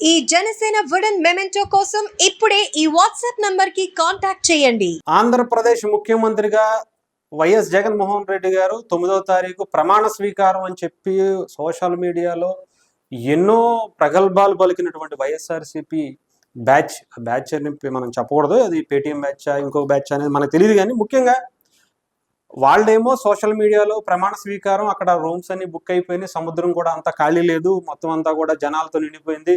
ఈ Janasena wooden memento కోసం ఇప్పుడే ఈ వాట్సాప్ నంబర్ కి కాంటాక్ట్ చేయండి. ఆంధ్రప్రదేశ్ ముఖ్యమంత్రిగా వైఎస్ జగన్మోహన్ రెడ్డి గారు 9వ తారీఖు ప్రమాణ స్వీకారం అని చెప్పి సోషల్ మీడియాలో ఎన్నో ప్రగల్భాలు పలికినటువంటి వైఎస్ఆర్సీపీ బ్యాచ్ అని మనం చెప్పకూడదు, అది పేటీఎం బ్యాచ్ ఇంకొక బ్యాచ్ అనేది మనకు తెలియదు. కానీ ముఖ్యంగా వాళ్ళేమో సోషల్ మీడియాలో ప్రమాణ స్వీకారం, అక్కడ రూమ్స్ అన్ని బుక్ అయిపోయినాయి, సముద్రం కూడా అంతా ఖాళీ లేదు, మొత్తం అంతా కూడా జనాలతో నిండిపోయింది,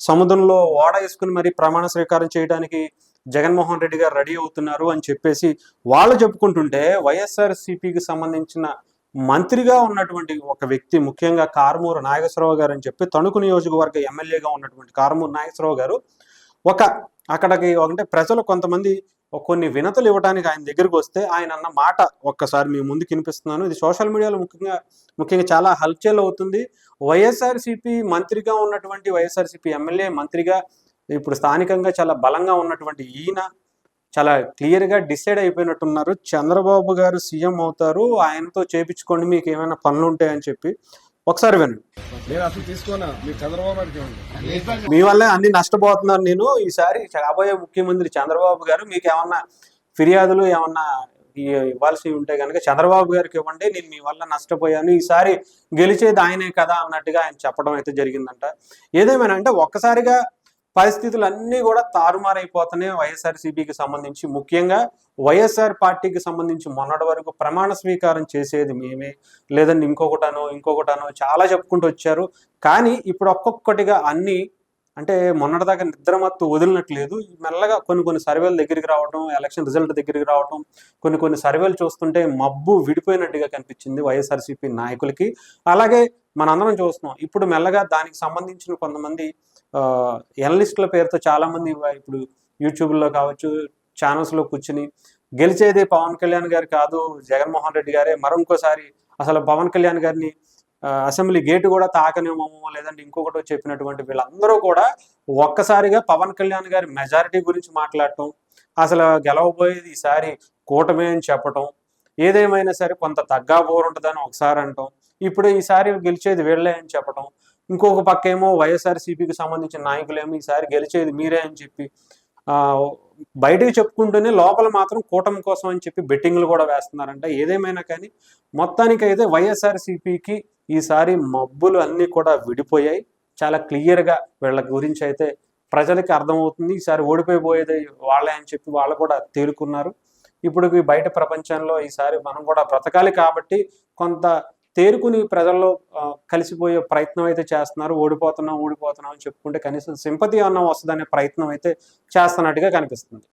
సముద్రంలో ఓడ వేసుకుని మరి ప్రమాణ స్వీకారం చేయడానికి జగన్మోహన్ రెడ్డి గారు రెడీ అవుతున్నారు అని చెప్పేసి వాళ్ళు చెప్పుకుంటుంటే, వైఎస్ఆర్సీపీకి సంబంధించిన మంత్రిగా ఉన్నటువంటి ఒక వ్యక్తి, ముఖ్యంగా కారుమూరు నాగేశ్వరరావు గారు అని చెప్పి తణుకు నియోజకవర్గ ఎమ్మెల్యేగా ఉన్నటువంటి కారుమూరు నాగేశ్వరరావు గారు అక్కడికి అంటే ప్రజలు కొంతమంది కొన్ని వినతులు ఇవ్వడానికి ఆయన దగ్గరికి వస్తే ఆయన అన్న మాట ఒక్కసారి మీ ముందుకు వినిపిస్తున్నాను. ఇది సోషల్ మీడియాలో ముఖ్యంగా చాలా హల్చల్ అవుతుంది. వైఎస్ఆర్సీపీ మంత్రిగా ఉన్నటువంటి, వైఎస్ఆర్సీపీ ఎమ్మెల్యే మంత్రిగా ఇప్పుడు స్థానికంగా చాలా బలంగా ఉన్నటువంటి ఈయన చాలా క్లియర్గా డిసైడ్ అయిపోయినట్టున్నారు. చంద్రబాబు గారు సీఎం అవుతారు, ఆయనతో చేపించుకోండి, మీకు ఏమైనా పనులు ఉంటాయని చెప్పి. ఒకసారి వినండి. మీ వల్లే అన్ని నష్టపోతున్నాను నేను. ఈసారి కాబోయే ముఖ్యమంత్రి చంద్రబాబు గారు, మీకు ఏమన్నా ఫిర్యాదులు ఏమన్నా ఇవ్వాల్సి ఉంటే కనుక చంద్రబాబు గారికి ఇవ్వండి, నేను మీ వల్ల నష్టపోయాను, ఈసారి గెలిచేది ఆయనే కదా అన్నట్టుగా ఆయన చెప్పడం అయితే జరిగిందంట. ఏదేమైనా అంటే ఒక్కసారిగా పరిస్థితులు అన్నీ కూడా తారుమారైపోతున్నాయి వైఎస్ఆర్సీపీకి సంబంధించి. ముఖ్యంగా వైఎస్ఆర్ పార్టీకి సంబంధించి మొన్నటి వరకు ప్రమాణ స్వీకారం చేసేది మేమే, లేదంటే ఇంకొకటనో చాలా చెప్పుకుంటూ వచ్చారు. కానీ ఇప్పుడు ఒక్కొక్కటిగా అన్నీ అంటే మొన్నటిదాకా నిద్రమత్తు వదిలినట్లేదు. మెల్లగా కొన్ని సర్వేల దగ్గరికి రావడం, ఎలక్షన్ రిజల్ట్ దగ్గరికి రావడం, కొన్ని సర్వేలు చూస్తుంటే మబ్బు విడిపోయినట్టుగా కనిపించింది వైఎస్ఆర్సీపీ నాయకులకి. అలాగే మనందరం చూస్తున్నాం ఇప్పుడు మెల్లగా దానికి సంబంధించిన కొంతమంది ఎనలిస్టుల పేరుతో చాలామంది ఇప్పుడు యూట్యూబ్లో కావచ్చు, ఛానల్స్లో కూర్చుని గెలిచేది పవన్ కళ్యాణ్ గారు కాదు, జగన్మోహన్ రెడ్డి గారే, మరొకసారి అసలు పవన్ కళ్యాణ్ గారిని అసెంబ్లీ గేటు కూడా తాకనేమో, లేదంటే ఇంకొకటి చెప్పినటువంటి వీళ్ళందరూ కూడా ఒక్కసారిగా పవన్ కళ్యాణ్ గారి మెజారిటీ గురించి మాట్లాడటం, అసలు గెలవబోయేది ఈసారి కూటమి అని చెప్పటం, ఏదేమైనా సరే కొంత తగ్గాబోరు ఉంటుందని ఒకసారి అంటాం, ఇప్పుడు ఈసారి గెలిచేది వీళ్ళే అని చెప్పటం, ఇంకొక పక్క ఏమో వైఎస్ఆర్సీపీకి సంబంధించిన నాయకులేమో ఈసారి గెలిచేది మీరే అని చెప్పి బయటకు చెప్పుకుంటూనే లోపల మాత్రం కూటమి కోసం అని చెప్పి బెట్టింగ్లు కూడా వేస్తున్నారంట. ఏదేమైనా కానీ మొత్తానికైతే వైఎస్ఆర్సీపీకి ఈసారి మబ్బులు అన్నీ కూడా విడిపోయాయి. చాలా క్లియర్గా వీళ్ళ గురించి అయితే ప్రజలకి అర్థమవుతుంది. ఈసారి ఓడిపోయిపోయేది వాళ్ళే అని చెప్పి వాళ్ళు కూడా తేరుకున్నారు. ఇప్పుడు బయట ప్రపంచంలో ఈసారి మనం కూడా బ్రతకాలి కాబట్టి కొంత తేరుకుని ప్రజల్లో కలిసిపోయే ప్రయత్నం అయితే చేస్తున్నారు. ఓడిపోతున్నాం అని చెప్పుకుంటే కనీసం సింపతి అన్న వస్తుందనే ప్రయత్నం అయితే చేస్తున్నట్టుగా కనిపిస్తుంది.